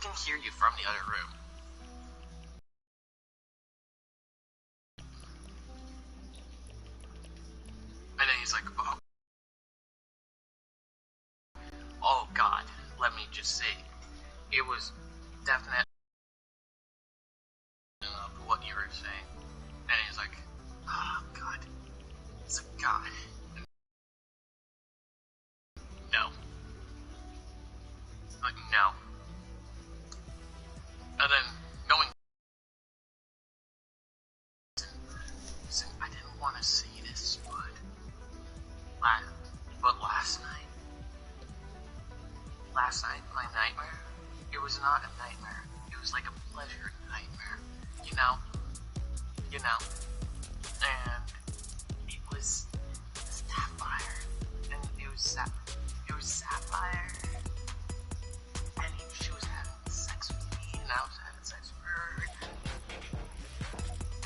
can hear you from the other room. And then he's like, oh God, let me just say, it was definite of what you were saying. And he's like, oh God, it's a God. No. Like, no. And then, knowing, I didn't want to say this, but last night, my nightmare, it was not a nightmare. It was like a pleasure nightmare, you know, and it was Sapphire, and it was Sapphire, and she was having sex with me, and I was having sex with her.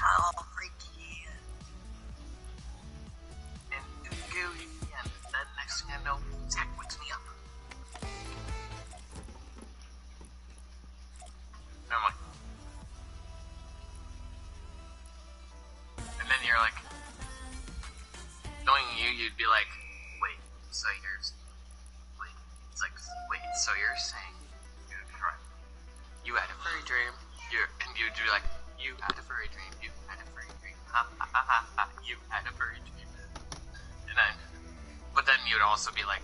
Oh, freaky. And gooey, and then next thing I know, Zach wakes me up. And I'm like, and then you're like, knowing you'd be like, wait, so you're saying, you had a furry dream, and you'd be like, you had a furry dream, you had a furry dream, ha ha ha ha ha, you had a furry dream. And then, but then you'd also be like,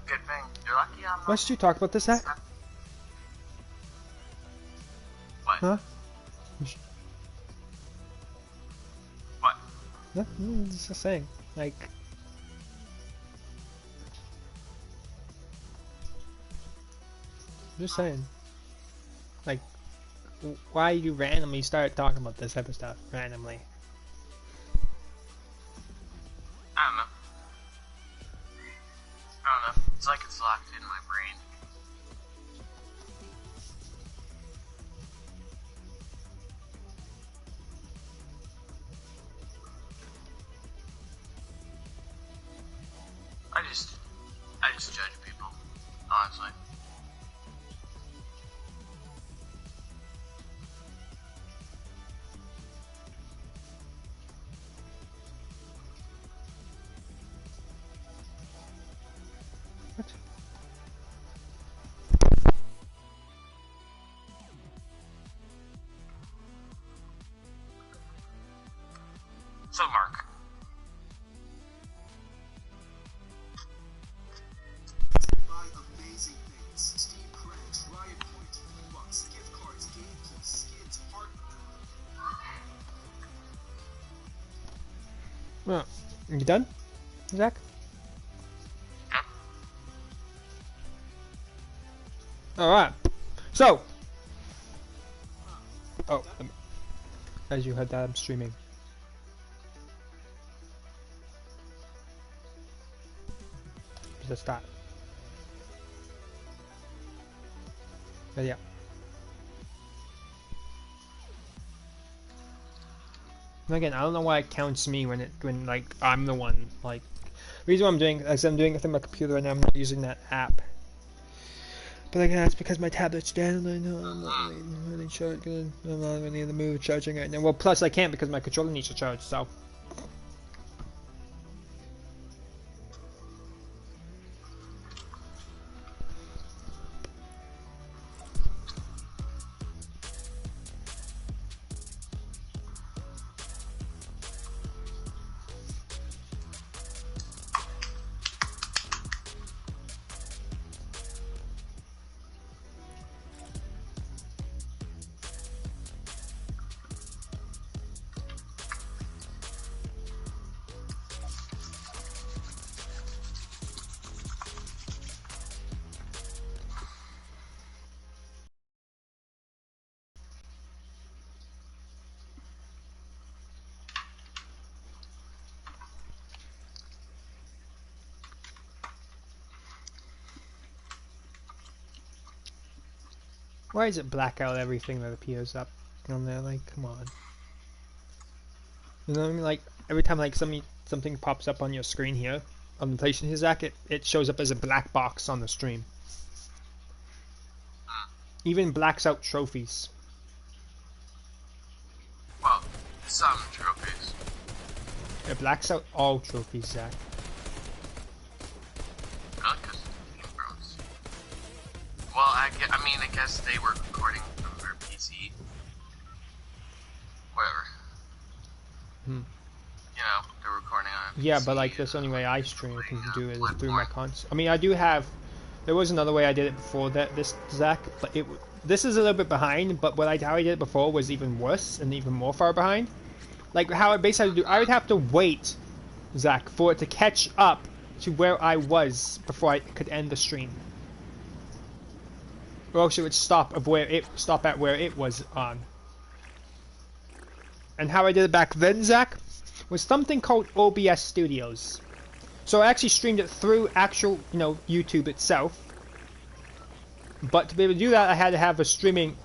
good thing, you're lucky I'm not. Why should you talk about this, Zach? What? Huh? What? No, just saying, like... Just saying. Like, why you randomly start talking about this type of stuff? Randomly. I don't know. It's like it's locked in my brain. I just judge people, honestly. What? So, Mark. Amazing things. Steam credits, Riot Points, V-Bucks, gift cards, game keys, skins, heart. Well, you done, Zach? Alright. So. Oh, as you heard that, I'm streaming. Just that. But yeah. And again, I don't know why it counts me when like I'm the one, like the reason why I'm doing is I'm doing it through my computer and I'm not using that app. But again, that's because my tablet's down and I know I'm not really charging. I'm not really in the mood of charging right now. Well, plus I can't because my controller needs to charge, so. Why does it black out everything that appears up on there? Like, come on. You know what I mean? Like, every time like something pops up on your screen here, on the PlayStation Zach, it shows up as a black box on the stream. even blacks out trophies. Well, some trophies. It blacks out all trophies, Zach. Really? Because well, I mean, I guess they were recording from their PC. Whatever. Hmm. You know, they're recording on a Yeah, PC, but like that's the only way I stream can do it is through my Bloodborne. console. I mean, I do have. There was another way I did it before that this Zach, but this is a little bit behind. But how I did it before was even worse and even more far behind. Like how I basically do, I would have to wait, Zach, for it to catch up to where I was before I could end the stream. Or else it would stop at where it was on. And how I did it back then, Zach, was something called OBS Studios. So I actually streamed it through actual, YouTube itself. But to be able to do that, I had to have a streaming,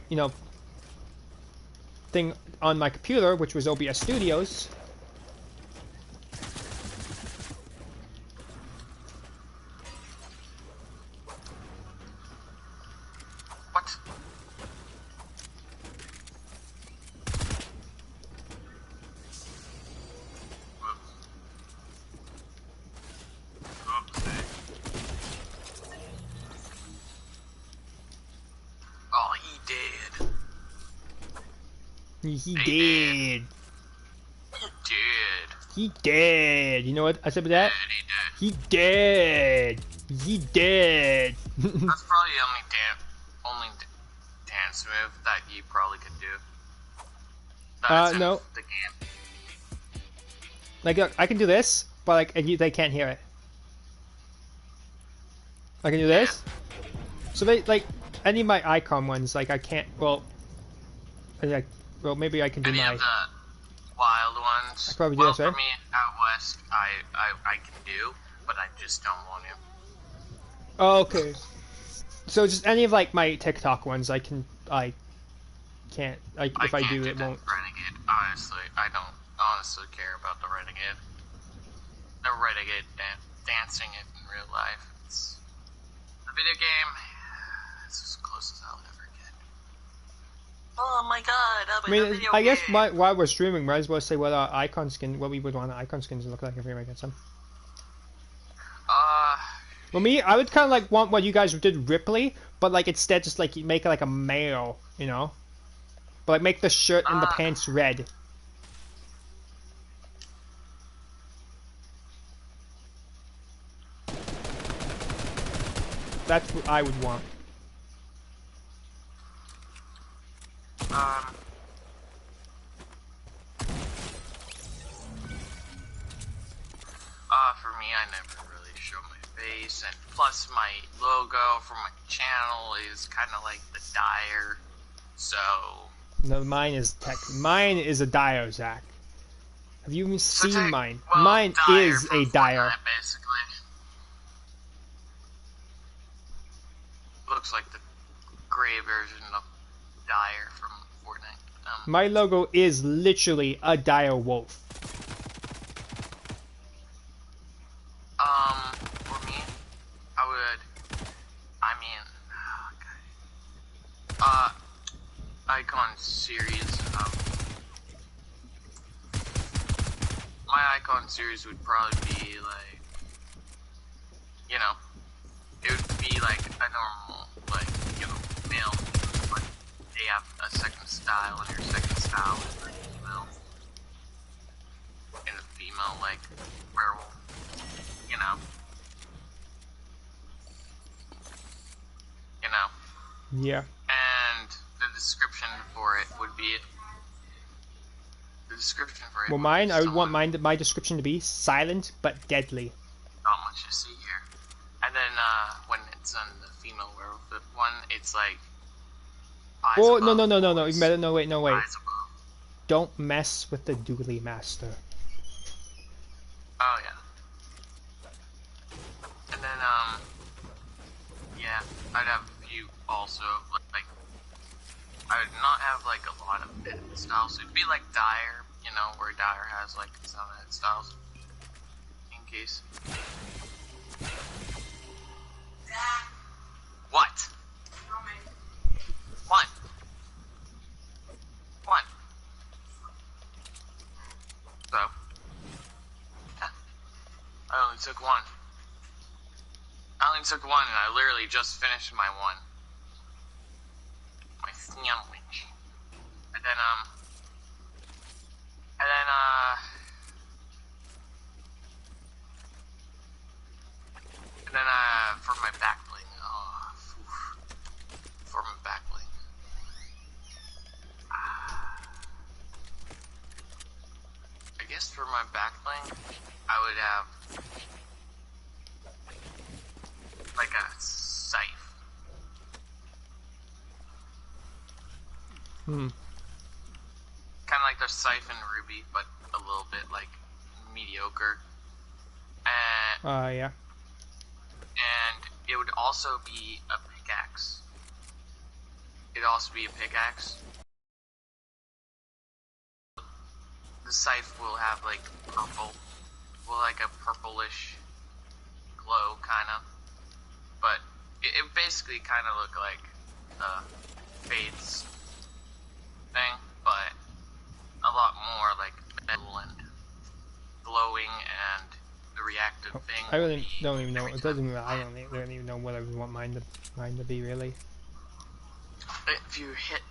thing on my computer, which was OBS Studios. What? Oh, he did. He They did. He did. He did. You know what I said with that? He did. He did. He did. That's probably the only dance move that he probably could do. That's in no. the game. Like, look, I can do this, but like they can't hear it. I can do this. So they like any of my icon ones, like I can't. Well, maybe I can do Any my. of the wild ones. I probably do this, for right? me, out west, I can do, but I just don't want to. Oh, okay. So just any of like my TikTok ones, I can't. Like if I can't do, it that won't. Renegade, honestly, I don't honestly care about the Renegade. The Renegade dancing it in real life. It's the video game. It's as close as I'll ever get. Oh my god! I mean, I guess while we're streaming, might as well say what our icon skin, what we would want our icon skins to look like if we ever get some. Well, me, I would kind of like want what you guys did, Ripley, but like instead just like make it like a male, but like make the shirt and the pants red. That's what I would want. For me, I never really show my face, and plus my logo for my channel is kind of like the Dire, so... No, mine is a Dire, Zach. Have you even seen mine? Well, mine is a Dire. Fortnite, basically. Looks like the gray version of Dire from Fortnite. My logo is literally a dire wolf. For me, icon series, my icon series would probably be like, it would be like a normal, like, male, but they have a second style, and your second style is like female, and a female, like, werewolf, Yeah. And the description for it would be Well, mine, I would want my description to be silent but deadly. Not much to see here. And then when it's on the female werewolf one, it's like eyes Oh, above, no. Even better, no, wait. eyes above. Don't mess with the Dually Master. Oh yeah. And then yeah, I'd have a few also, like, I would not have like a lot of edit styles. It'd be like Dire, where Dire has like some edit styles. In case. What? took one. I only took one, and I literally just finished my one. My sandwich. And then, for my back bling. Oh, oof. For my back bling. I guess for my back bling, I would have like a scythe. Kind of like the scythe in Ruby, but a little bit like mediocre. Yeah. And it would also be a pickaxe. It'd also be a pickaxe. The scythe will have like purple, like a purplish glow, kind of. But it basically kind of looked like the Fade's thing, but a lot more like metal and glowing, and the reactive thing. I really don't even know. It doesn't. I don't even know what I would want mine to be really. If you hit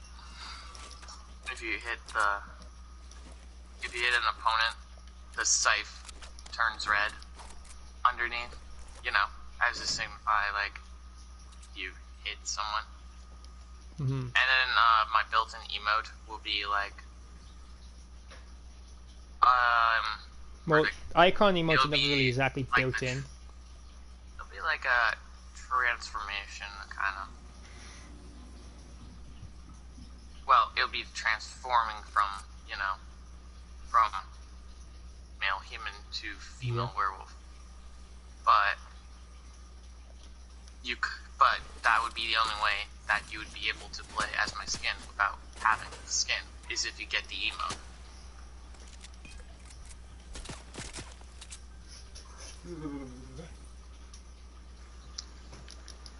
an opponent, the scythe turns red underneath. You know, as to signify like you hit someone. And then my built-in emote will be like well, icon emotes are never really exactly like built in. It'll be like a transformation, kind of. Well, it'll be transforming from, you know, from male human to female werewolf. But that would be the only way that you would be able to play as my skin without having the skin, is if you get the emote.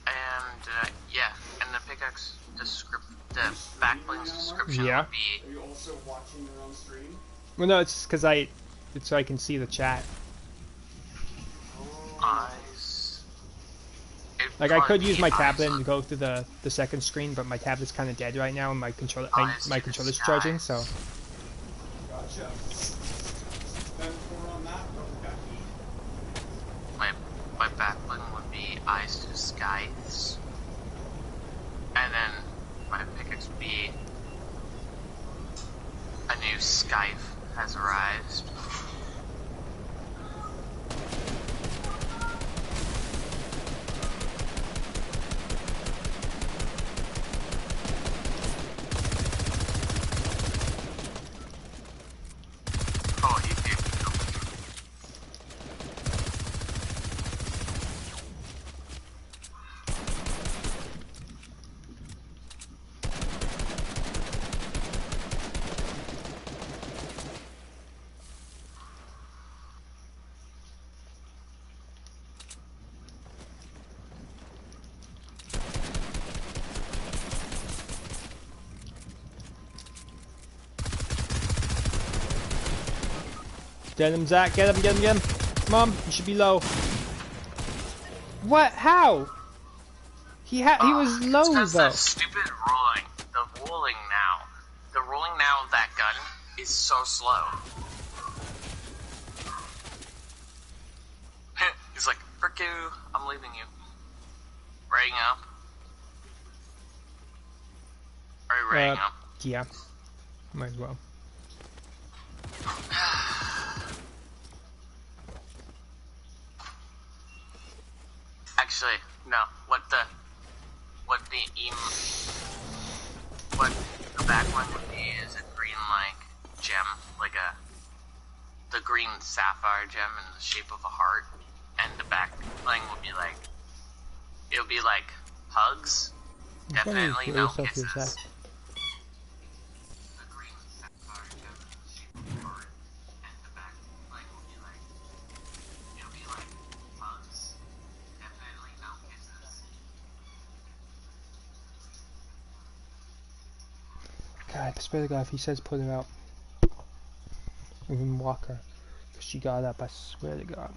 And yeah, and the pickaxe the backblink's description would be. Are you also watching your own stream? Well, no, it's because it's so I can see the chat. Eyes. Like I could use my tablet and go through the second screen, but my tablet's kind of dead right now, and my controller's charging, so. Gotcha. Then more on that, what would that be? My backblink would be eyes to the skies, and then my pickaxe would be a new scythe has arrived. Oh, he did. Get him, Zach. Get him. Mom, you should be low. What? How? He was low though. That stupid rolling. The rolling now of that gun is so slow. He's like, frick you, I'm leaving you. Raying up. Are you raying up? Yeah. Might as well. Actually, no. What the back one would be is a green like gem, like the green sapphire gem in the shape of a heart, and the back thing would be like, it'll be like hugs, definitely no kisses. God, I swear to God, if he says put her out, even walk her, because she got up, I swear to God.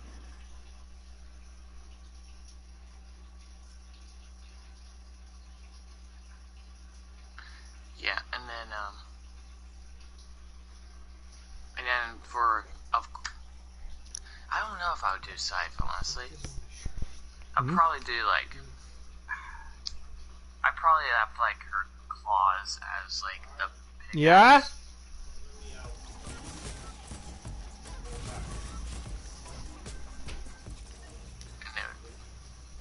know if I would do Scythe, honestly. I'd Hmm? probably do, like... I'd probably have, like, her claws as, like, the pickaxe. Yeah?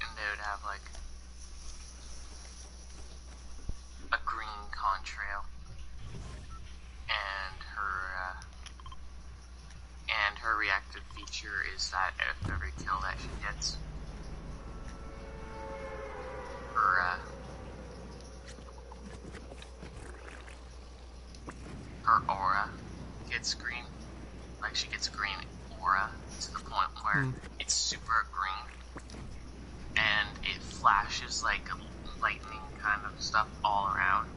And they would have, like, a green contrail. And her reactive feature is that if every kill that she gets, her aura gets green. Like, she gets green aura to the point where it's super green, and it flashes like lightning kind of stuff all around.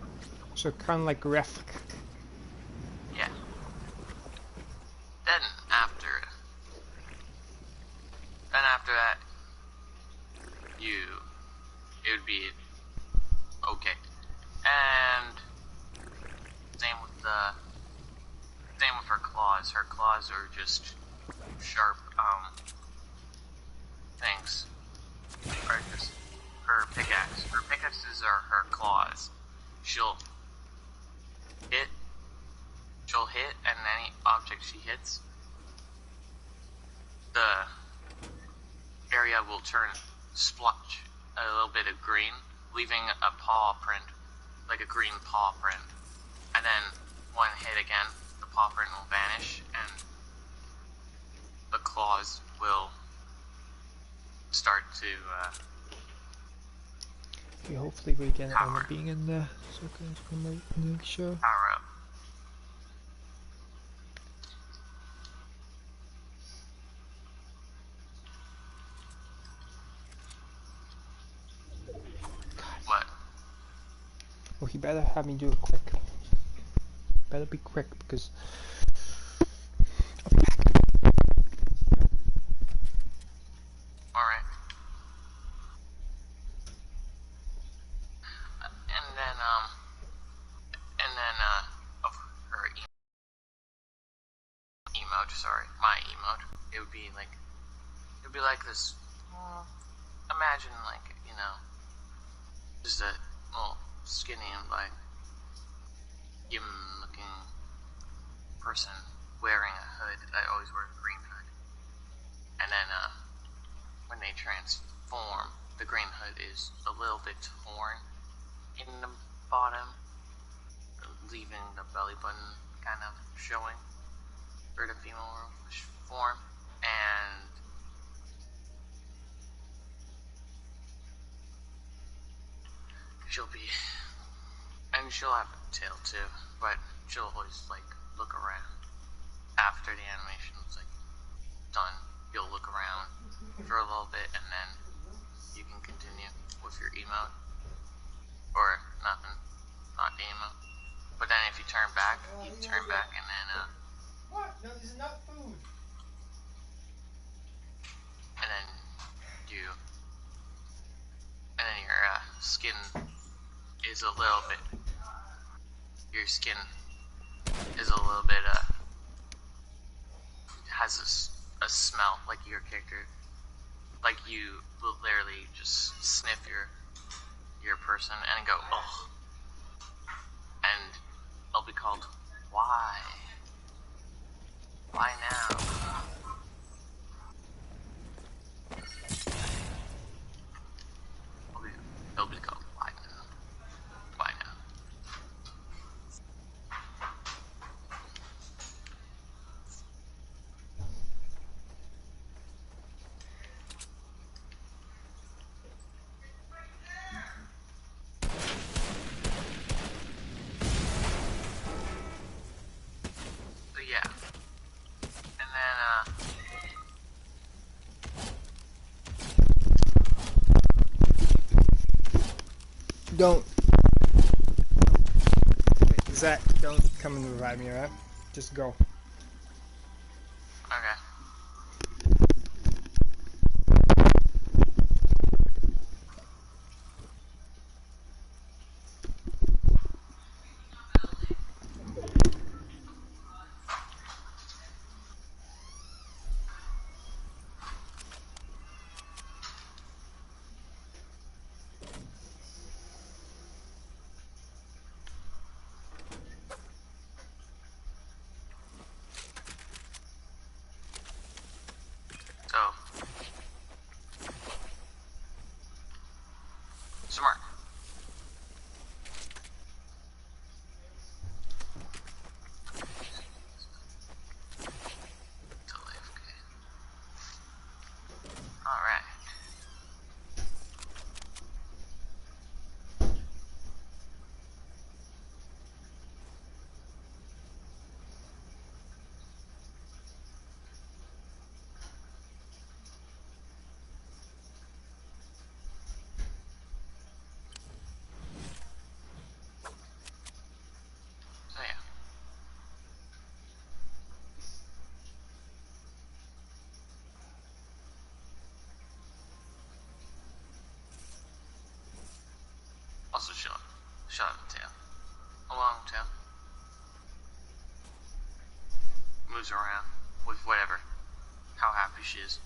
So kind of like Ref. Yeah. Then after that, it would be okay. And same with her claws. Her claws are just sharp things. Or just her pickaxe. Her pickaxes are her claws. She'll hit, and any object she hits, the area will turn splotch, a little bit of green, leaving a paw print, like a green paw print. And then one hit again, the paw print will vanish, and the claws will start to Okay, hopefully we get Power. Emma being in there, so I can promote the next show. power up. What? Well, he better have me do it quick. Better be quick because. Alright. And then, of her emote, sorry, my emote, it would be like this, imagine like, just a little skinny and like, human looking person wearing a hood. I always wear a green hood. And then, when they transform, the green hood is a little bit torn in the bottom, leaving the belly button kind of showing for the female form, and she'll have a tail too, but she'll always like look around after the animation's like done. You'll look around for a little bit, and then you can continue with your emote, or nothing, not the emote. But then if you turn back, you can turn back, and then What? No, this is not food. and then your skin is a little bit. Your skin is a little bit has a smell like your character, like you will literally just sniff your person and go, oh, and it'll be called why now. It'll be called why now. Why now? So yeah, and then Don't. Wait, Zach, don't come and revive me, alright? Just go. okay. goes around with whatever, how happy she is.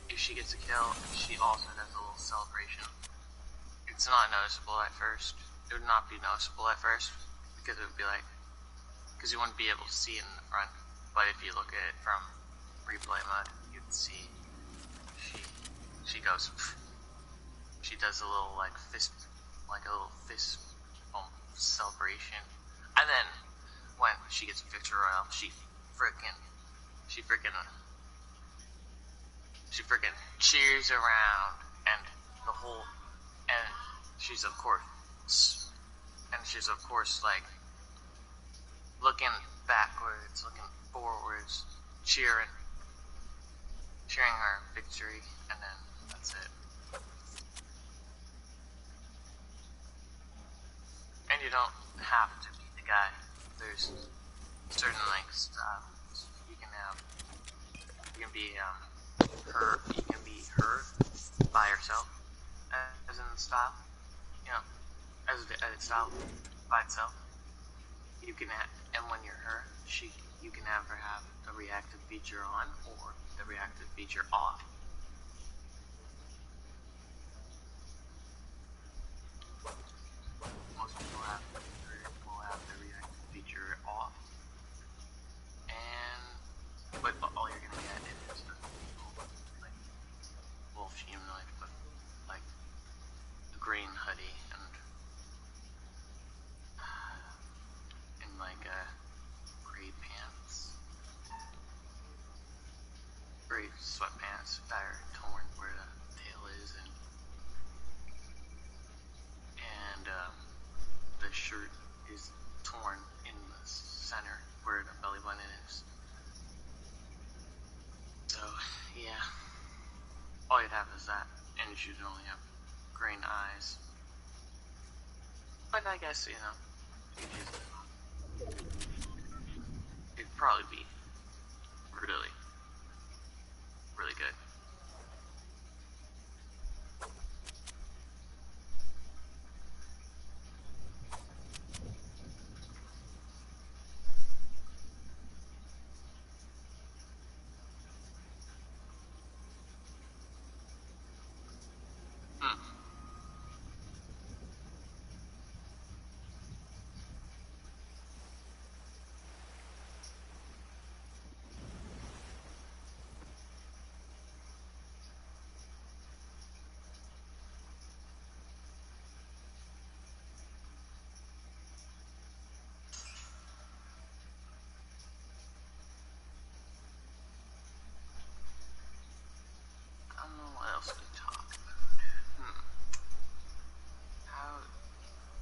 If she gets a kill, she also does a little celebration. It's not noticeable at first. It would not be noticeable at first because it would be like, because you wouldn't be able to see it in the front. But if you look at it from replay mode, you can see she goes, she does a little like fist bump celebration, and then when she gets a victory royale, she freaking cheers around, and the whole, and she's of course like looking backwards, looking forwards, cheering her victory, and then that's it. And you don't have to be the guy. There's certain lengths. You can be her by herself, as in the style. You know, as a style by itself. You can and when you're her, you can have her have the reactive feature on or the reactive feature off. Most people will have the reactive feature off, but all you're gonna get is like wolf humanoid with like a green hoodie and like gray pants, gray sweatpants that are torn where the tail is, and the shirt is torn in the center where the belly button is. So yeah, all you'd have is that, and you'd only have green eyes. But I guess it'd probably be really, really good. I don't know what else to talk about. How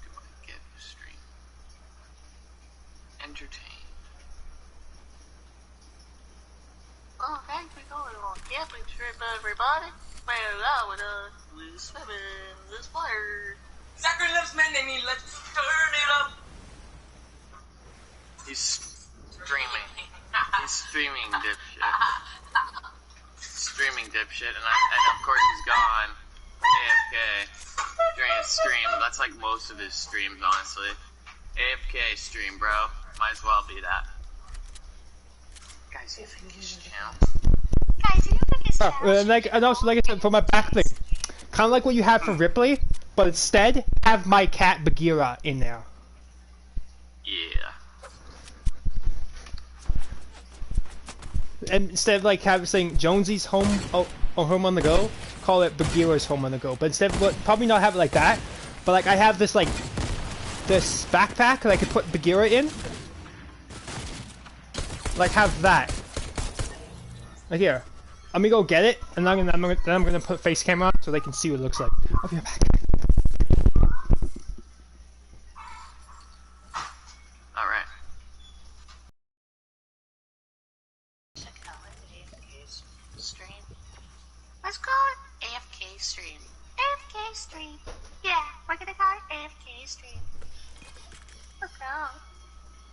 do I get the stream entertained? Oh, thanks for going on camping trip, everybody. Man, I would swimming this water. Sucker lips, man, they need let's turn it up. He's streaming. He's streaming dipshit. Streaming dipshit, and of course he's gone AFK during his stream. That's like most of his streams, honestly. AFK stream, bro. Might as well be that. Guys, you think he should count? Guys, you think it's and also, like I said, for my back thing, kind of like what you have for Ripley, but instead have my cat Bagheera in there. Yeah. And instead of like saying Jonesy's home or home on the go, call it Bagheera's home on the go. But instead of probably not have it like that, but like I have this this backpack that I could put Bagheera in. Like have that. Like here. Let me go get it, and then I'm gonna put face camera on so they can see what it looks like. I'll be right back. Alright. stream. Let's call it AFK stream. AFK stream. Yeah, we're gonna call it AFK stream. Let's go.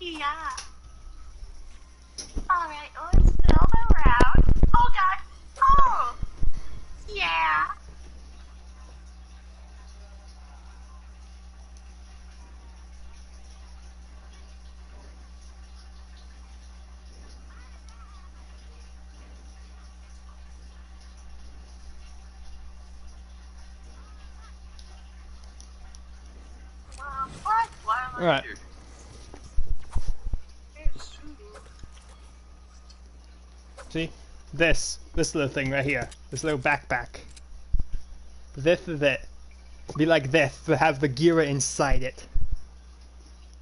Yeah. Alright, let's build around. Oh god. Oh! Yeah. Alright. See? This little thing right here. This little backpack. This is it. Be like this, to have the Gira inside it.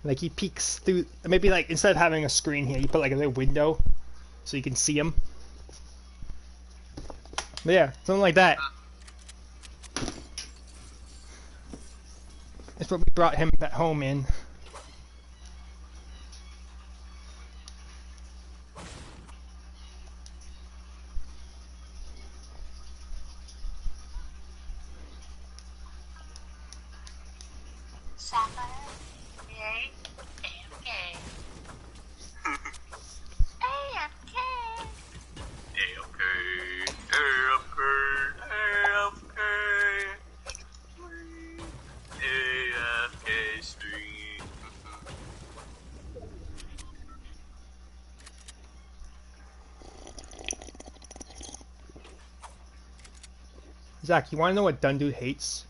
Like he peeks through, maybe like instead of having a screen here, you put like a little window so you can see him. But yeah, something like that. That's what we brought him back home in. Zach, you want to know what Dundu hates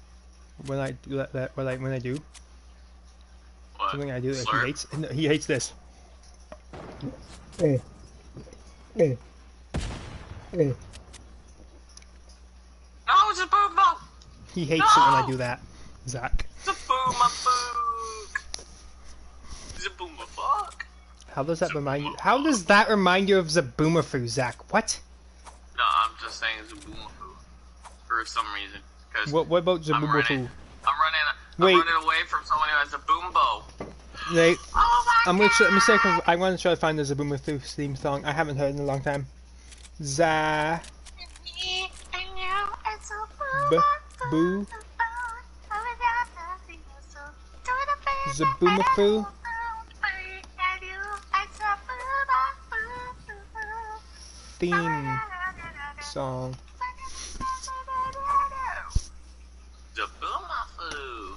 when I do that? When I do What? something I do that Slurp? he hates. No, he hates this. No, it's a boom boom. He hates it when I do that, Zach. It's a boom a book. It's a boom a fuck. How does that remind you? How does that remind you of Zaboomerfoo, Zach? What? No, I'm just saying it's a boom a foo. For some reason. Cause What about I'm running, Zaboomerfoo? I'm Wait. running away from someone who has a boom bow. Wait, Oh my I'm gonna try, let me see if I want to try to find the Zaboomerfoo theme song. I haven't heard it in a long time. Za boo Zaboomerfoo theme song. The boom a foo.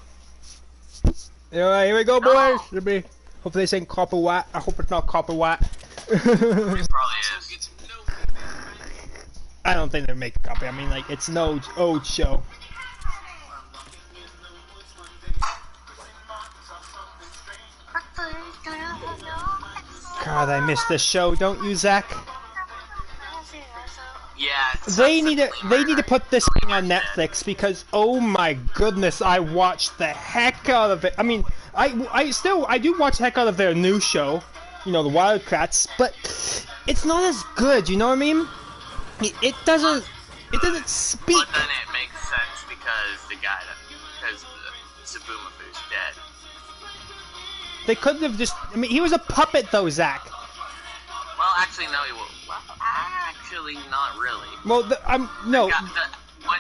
Alright, here we go, boys. Hopefully this ain't copyright. I hope it's not copyright. It probably is. I don't think they make a copy. I mean, like, it's an old show. God, I miss this show, don't you, Zach? Yeah. It They sucks need to play they need to murder. put this thing on Netflix because oh my goodness, I watched the heck out of it. I mean, I do watch the heck out of their new show, you know, the Wildcats, but it's not as good. You know what I mean? It doesn't speak. But then it makes sense because because Zaboomerfoo's dead. They couldn't have just. I mean, he was a puppet though, Zach. Well, actually, no, he will. Well, actually, not really. Well, no. When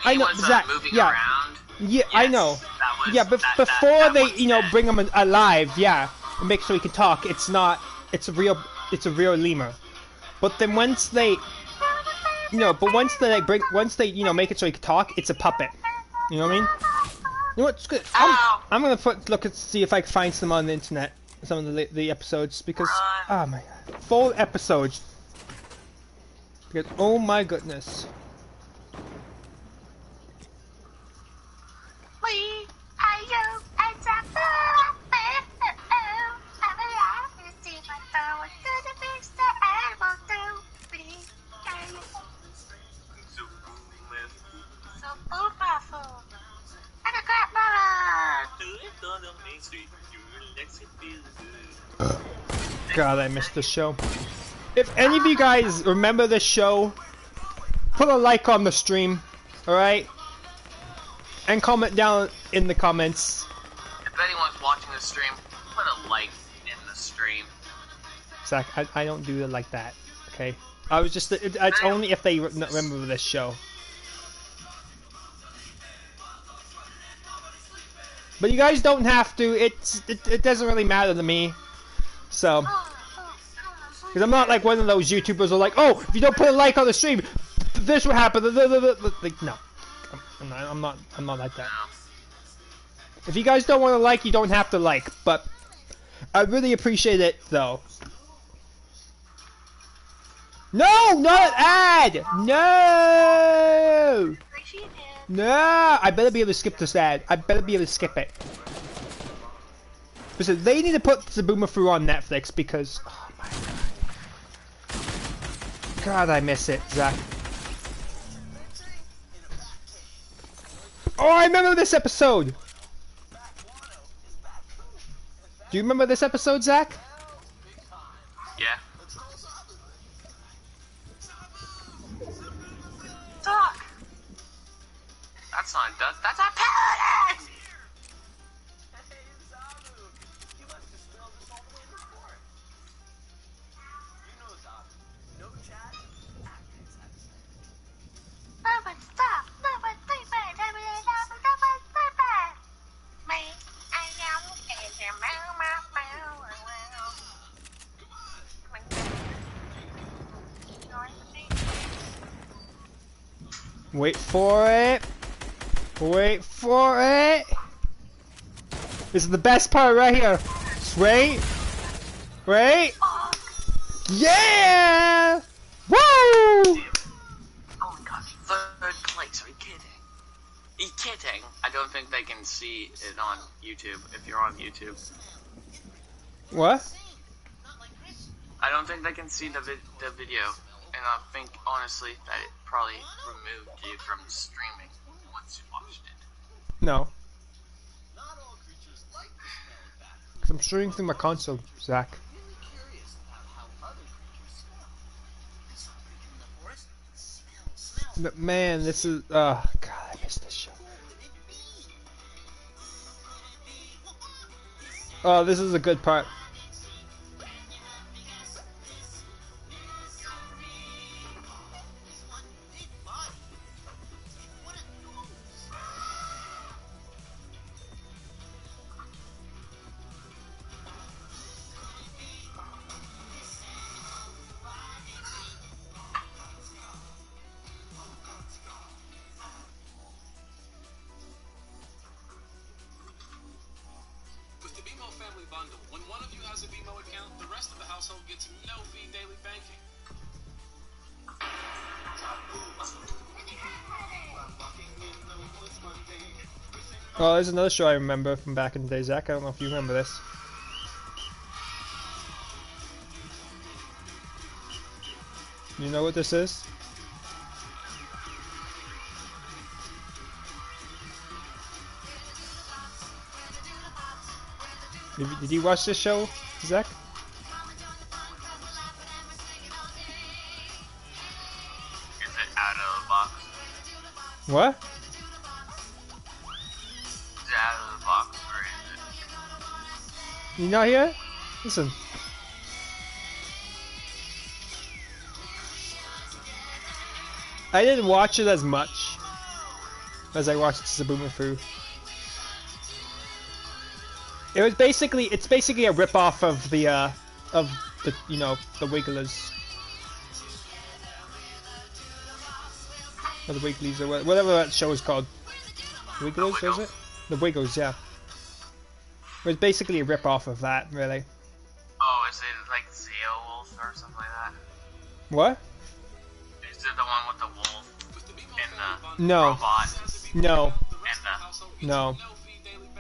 I he know, was Zach, moving yeah. around. Yeah, I yes, know. that was- Yeah, but that- before that they, was you know, dead. bring him alive, yeah, and make sure he can talk. It's not. It's a real lemur. But then once they, you know, once they, you know, make it so he can talk, it's a puppet. You know what I mean? You know what? It's good. Ow. I'm gonna see if I can find some on the internet, some of the episodes because oh my god, full episodes. Because oh my goodness. God, I missed this show. If any of you guys remember this show, put a like on the stream, alright? And comment down in the comments. If anyone's watching the stream, put a like in the stream. Zach, I don't do it like that, okay? I was just, it's only if they remember this show. But you guys don't have to, it doesn't really matter to me. So, because I'm not like one of those YouTubers who are like, oh, if you don't put a like on the stream, this will happen. Like, no, I'm not like that. If you guys don't want to like, you don't have to like. But I really appreciate it, though. No, not an ad. No. No, I better be able to skip this ad. I better be able to skip it. Listen, they need to put Zabuma through on Netflix because, oh my god, God, I miss it, Zach. Oh, I remember this episode. Do you remember this episode, Zach? Yeah. Talk. That's not duck. That's a paladin! No one stop. No one sleeping. No one sleeping. Me, I am in your meow, meow, meow, meow. Wait for it. Wait for it. This is the best part right here. Wait. Wait. Yeah! Woo! Oh my god, third place, are you kidding? Are you kidding? I don't think they can see it on YouTube, if you're on YouTube. What? I don't think they can see the video, and I think, honestly, that it probably removed you from streaming once you watched it. No. 'Cause I'm streaming through my console, Zach. But man, this is God, I miss this show. Oh, this is a good part. With the BMO family bundle, when one of you has a BMO account, the rest of the household gets no fee daily banking. Oh, there's another show I remember from back in the day, Zach. I don't know if you remember this. You know what this is? Did you watch this show, Zach? Is it out of the box? What? Is it out of the box, or is it? You not here? Listen. I didn't watch it as much as I watched Zabuma through. It was basically, it's basically a rip-off of the, you know, the Wigglers. Or the Wigglies, or whatever that show is called. Wigglers, was it? The Wiggles, yeah. It was basically a rip-off of that, really. Oh, is it like Zeowolf or something like that? What? Is it the one with the wolf and the No. robot No. and the... No.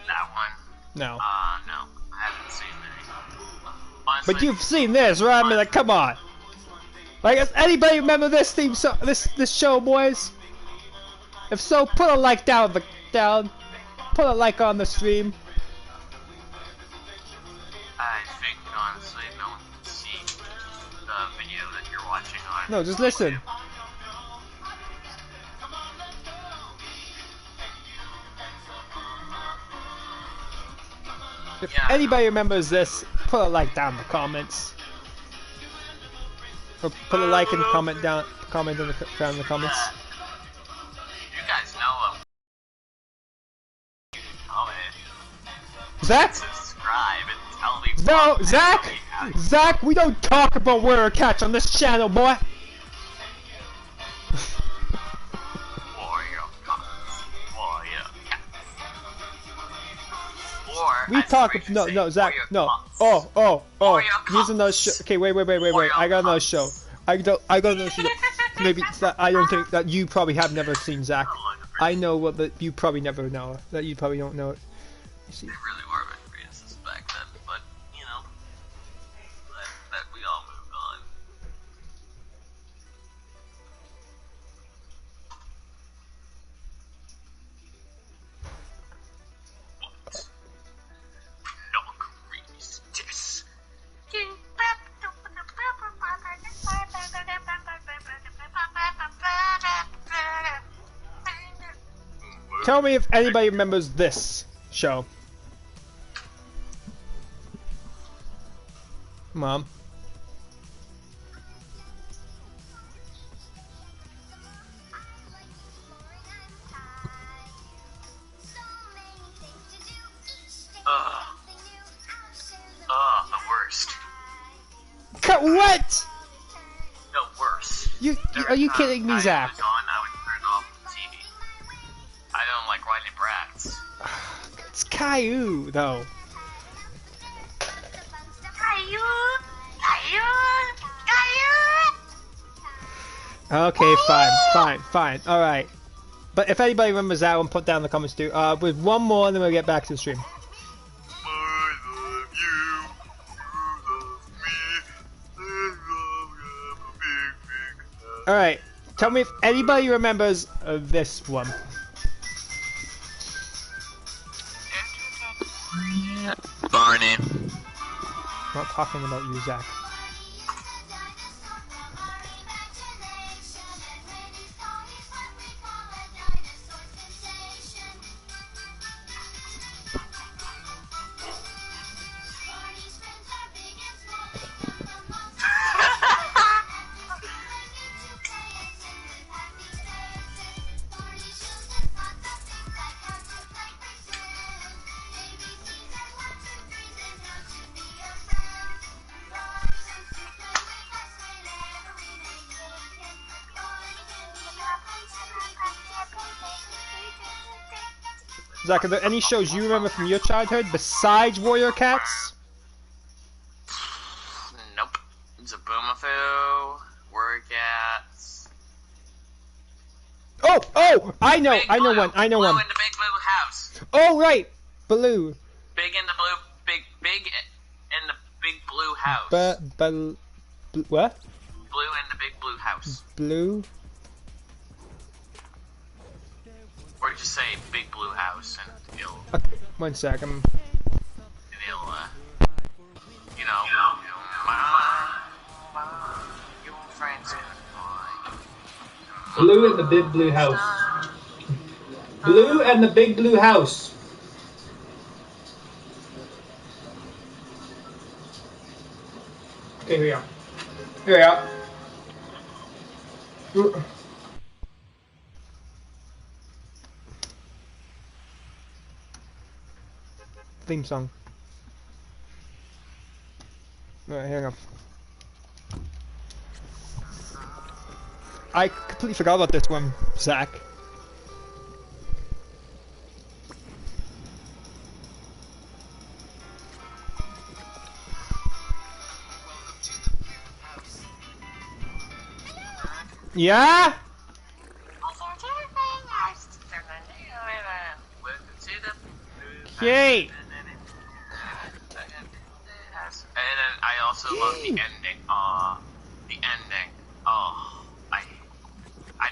That one? No. No. I haven't seen any. Honestly, But you've seen this, right? I mean, like, come on. Like, does anybody remember this theme song, this show, boys? If so, put a like down. Put a like on the stream. I think, honestly, no one can see the video that you're watching on. No, just listen. If Yeah. anybody remembers this, put a like down in the comments. Or put a like and comment down in the comments. You guys know him. Comment, Zach? subscribe, and tell me. No, Zach! Zach, we don't talk about Warrior Catch on this channel, boy! Warrior Cats. Warrior Cats. Or, We as talk. Fraser No, say, no, Zach. Warrior No. Cats. Oh. Warrior Here's another show. Cats. Okay, wait. Warrior I got another Cats. show. I got another show. Maybe that I don't think that you probably have never seen, Zach. I know what that you probably never know. That you probably don't know it. You see. They really were big Priuses back then. Tell me if anybody remembers this show. Mom. The worst. What? The worst. Are you kidding me, Zach? I would turn off the TV. I don't like whiny brats. It's Caillou, though. Okay, fine. Alright. But if anybody remembers that one, put down in the comments too. With one more, and then we'll get back to the stream. I love you. You love me. Alright. Tell me if anybody remembers this one. Barney. I'm not talking about you, Zach. Zach, are there any shows you remember from your childhood besides Warrior Cats? Nope. Zaboomafoo, Warrior Cats. Oh! I know Blue one. in the big blue house. Oh, right! Blue. Big in the blue, big in the big blue house. What? Blue in the big blue house. Blue? Or just say big blue house and it'll, Okay, 1 sec, you know, your friends gonna find. Blue and the big blue house. Blue and the big blue house. Okay, here we are. Here we are. Theme song. Alright, hang on. I completely forgot about this one, Zach. Yeah? Yay! And then I also love the ending. The ending. Oh, I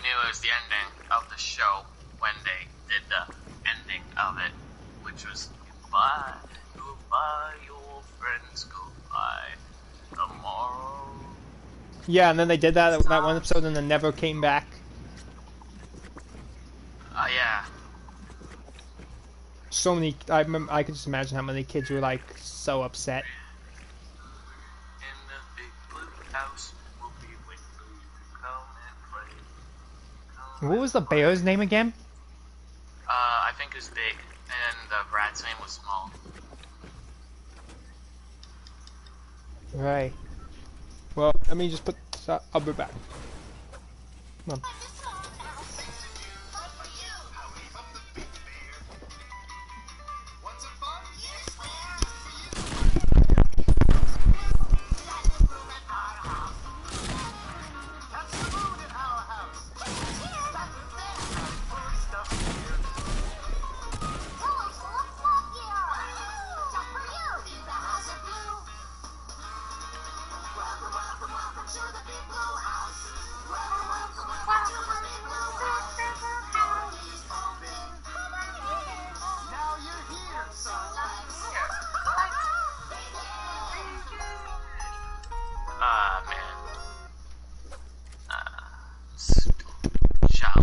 knew it was the ending of the show when they did the ending of it, which was goodbye, your friends goodbye, tomorrow. Yeah, and then they did that one episode and then never came back. Yeah. So many. I remember. I could just imagine how many kids were like so upset. In the big blue house, we'll be waiting for you to come and play. What was the bear's name again? I think it was big, and the rat's name was small. Right. Well, let me just put. I'll be back. Come on.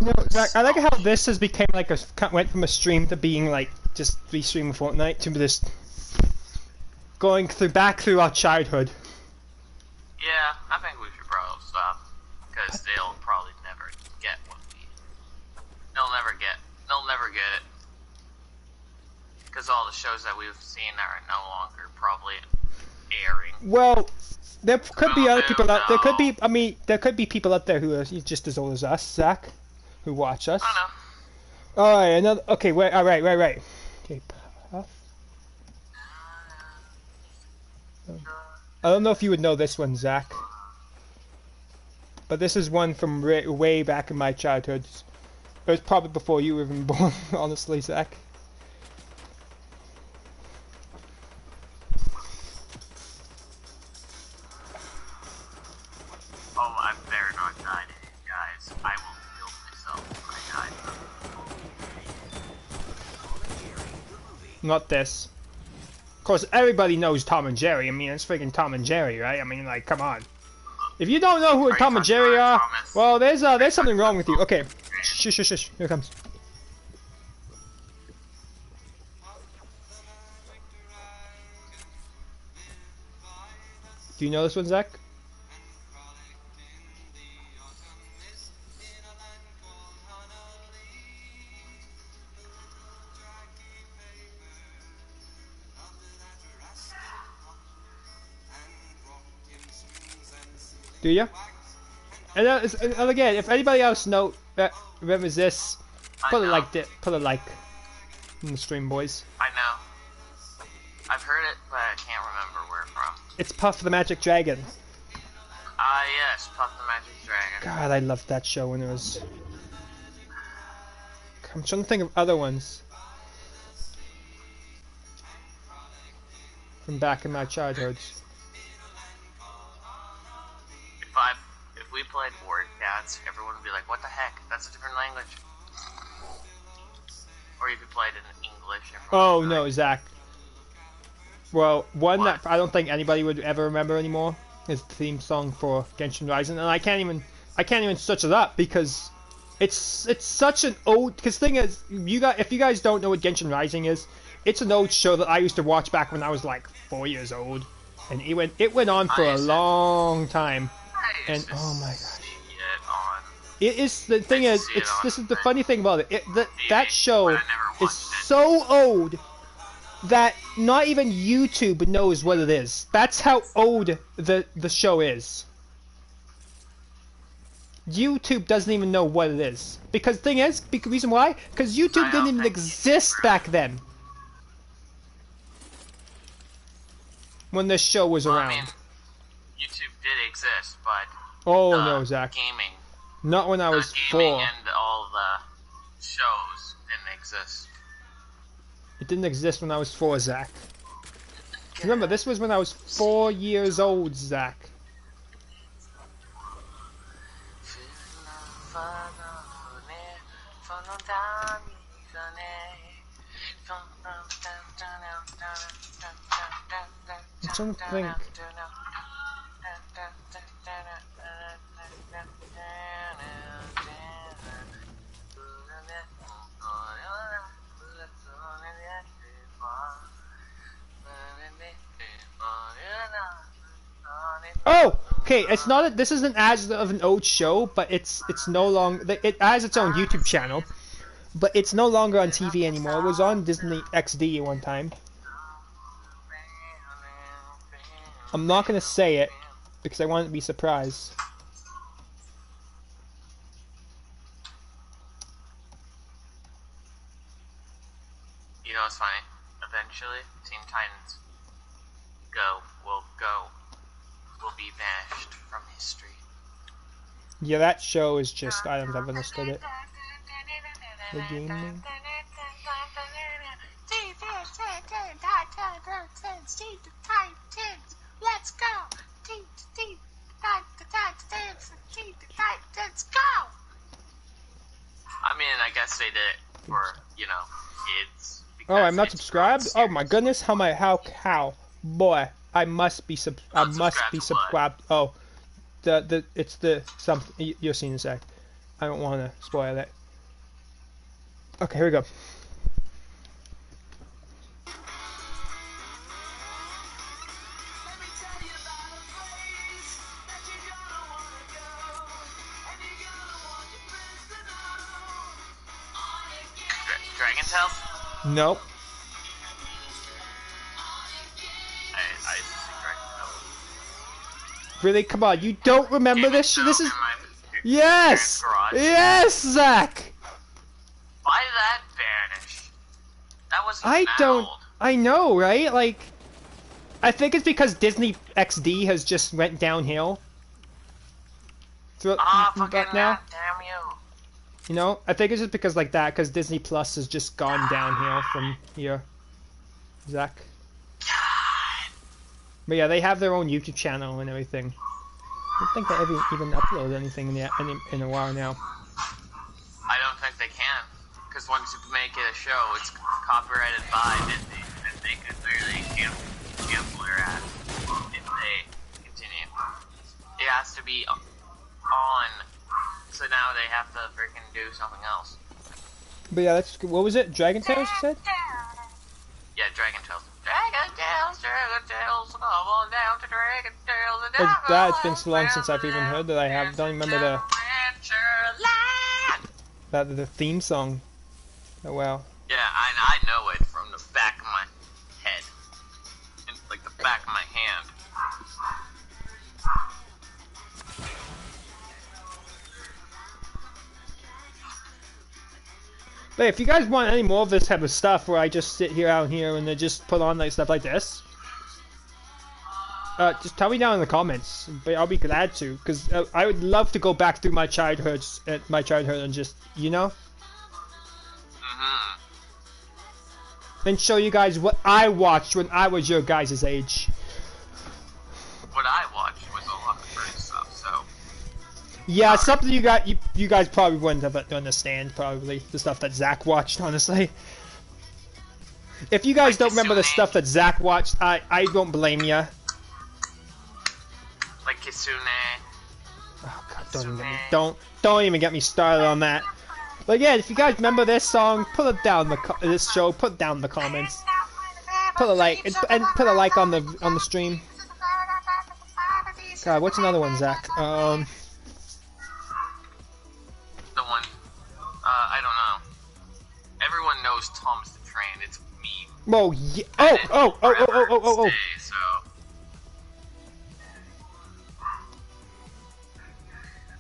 No, Zach, I like how this has become like went from a stream to being like just streaming Fortnite to this going back through our childhood. Yeah, I think we should probably stop because they'll probably never get what we. They'll never get it because all the shows that we've seen are no longer probably airing. Well, there could be other people out. There could be. I mean, there could be people out there who are just as old as us, Zach, who watch us. I know. All right, another. Okay, wait. All right, right. Okay, Puff. I don't know if you would know this one, Zach, but this is one from way back in my childhood. It was probably before you were even born, honestly, Zach. Oh, I better not die today, guys. I will kill myself if I die. Not this. Of course, everybody knows Tom and Jerry. I mean, it's freaking Tom and Jerry, right? I mean, like, come on. If you don't know who Tom and Jerry are, well, there's something wrong with you. Okay, shush. Here it comes. Do you know this one, Zach? Do you? And again, if anybody else remembers this, put a like in the stream, boys. I know. I've heard it, but I can't remember where from. It's Puff the Magic Dragon. Ah, yes, Puff the Magic Dragon. God, I loved that show when it was. I'm trying to think of other ones from back in my childhoods. If we played Word Cats, everyone would be like, "What the heck? That's a different language." Or if you played it in English. Oh no, Zach. Well, one that I don't think anybody would ever remember anymore is the theme song for Genshin Rising, and I can't even search it up because it's such an old. Because thing is, if you guys don't know what Genshin Rising is, it's an old show that I used to watch back when I was like 4 years old, and it went on for a long time. And oh my gosh, it is the thing is this is the funny thing about it. That show is so old that not even YouTube knows what it is. That's how old the show is. YouTube doesn't even know what it is because the reason why? Because YouTube didn't even exist back then when this show was around. I mean, YouTube did exist, but no, Zach. Gaming. Not when I was 4. And all the shows didn't exist. It didn't exist when I was 4, Zach. Remember, this was when I was 4 years old, Zach. I'm trying to think. Oh, okay. It's not. This isn't as of an old show, but it's no longer. It has its own YouTube channel, but it's no longer on TV anymore. It was on Disney XD at one time. I'm not gonna say it because I want it to be surprised. You know what's funny? Eventually, Teen Titans will be vanished from history. Yeah, that show is just, I don't have understood it. The game. Let's go! Let's go! I mean, I guess they did it for, kids. Oh, I'm not subscribed? Oh my goodness, how? Boy, I must be subscribed. Oh, it's the something you'll see in a sec. I don't want to spoil it. Okay, here we go. Dragon Tales? Nope. I see Dragon Tales. Really? Come on, you don't remember this? This is... In my Yes! parents' garage. Yes, Zach! Why did that vanish? That wasn't I even don't... old. I know, right? Like... I think it's because Disney XD has just went downhill. Fucking now. damn you. You know? I think it's just because like that, because Disney Plus has just gone downhill from here. Zach. But yeah, they have their own YouTube channel and everything. I don't think they ever even upload anything in a while now. I don't think they can. Because once you make it a show, it's copyrighted by Disney. And they could literally cancel their ass if they continue. It has to be on. So now they have to freaking do something else. But yeah, that's what was it? Dragon Tales, you said? Yeah, Dragon Tales. Dragon Tales, come on down to Dragon Tales. It's been so long since I've even heard that. I don't remember the theme song. Oh wow. Yeah, I know it from the back of my head. And, like the back of my hand. But if you guys want any more of this type of stuff where I just sit here out here and then just put on like stuff like this, just tell me down in the comments. But I'll be glad to, because I would love to go back through my childhood and just, you know, and show you guys what I watched when I was your guys' age. What I watched was a lot of great stuff, so. Yeah, something you guys probably wouldn't have understand, probably, the stuff that Zach watched, honestly. If you guys don't remember the stuff that Zach watched, I don't blame you. Like Kitsune. Oh god, don't even get me started on that. But yeah, if you guys remember this song, put it down this show, put it down in the comments. Put a like and put a like on the stream. God, what's another one, Zach? The one. I don't know. Everyone knows Thomas the Train. It's me. Oh yeah. Oh. So.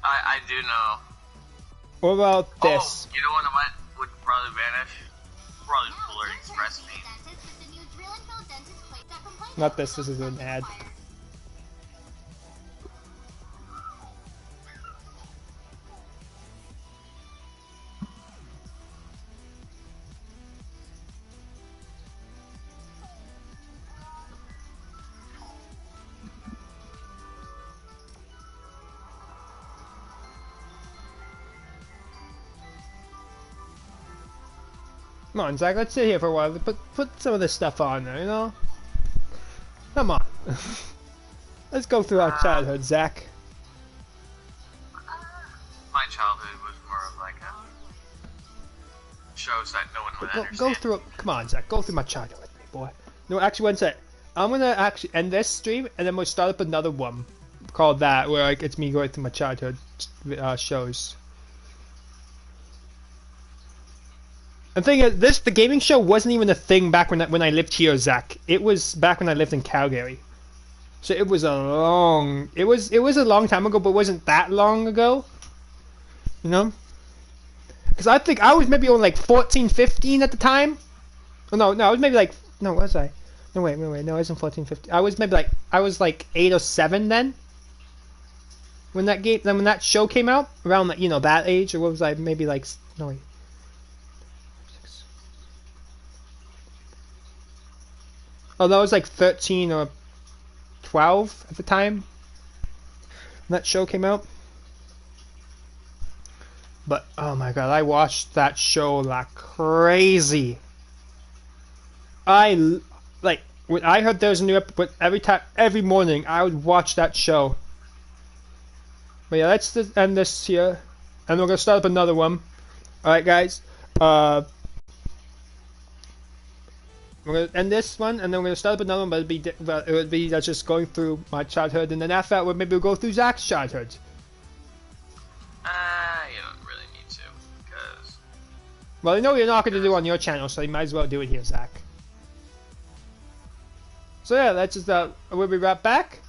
I do know. What about this? Oh, you know what would probably vanish? Probably Polar Express me. Not this. This is an ad. Come on, Zach, let's sit here for a while. Put some of this stuff on there, you know? Come on. Let's go through our childhood, Zach. My childhood was more of like a shows that no one would understand. Go through it. Come on, Zach. Go through my childhood with me, boy. No, actually, one sec. I'm gonna actually end this stream, and then we'll start up another one called that, where like it's me going through my childhood shows. The thing is, the gaming show wasn't even a thing back when I lived here, Zach. It was back when I lived in Calgary. So it was a long time ago, but it wasn't that long ago. You know? Because I think I was maybe only like 14, 15 at the time. Oh, no, I was maybe like, no, was I? No, wait, no, I wasn't 14, 15. I was maybe like, 8 or 7 then. When that show came out, around that, you know, that age, or what was I, maybe like, no, wait. Oh, that was like 13 or 12 at the time when that show came out. But, oh my god, I watched that show like crazy. When I heard there was a new episode, every morning, I would watch that show. But yeah, let's just end this here. And we're going to start up another one. Alright guys, we're gonna end this one, and then we're gonna start up another one. But it would be just going through my childhood, and then after that, maybe we'll go through Zach's childhood. You don't really need to, because... Well, I know you're not gonna do it on your channel, so you might as well do it here, Zach. So yeah, that's just we'll be right back.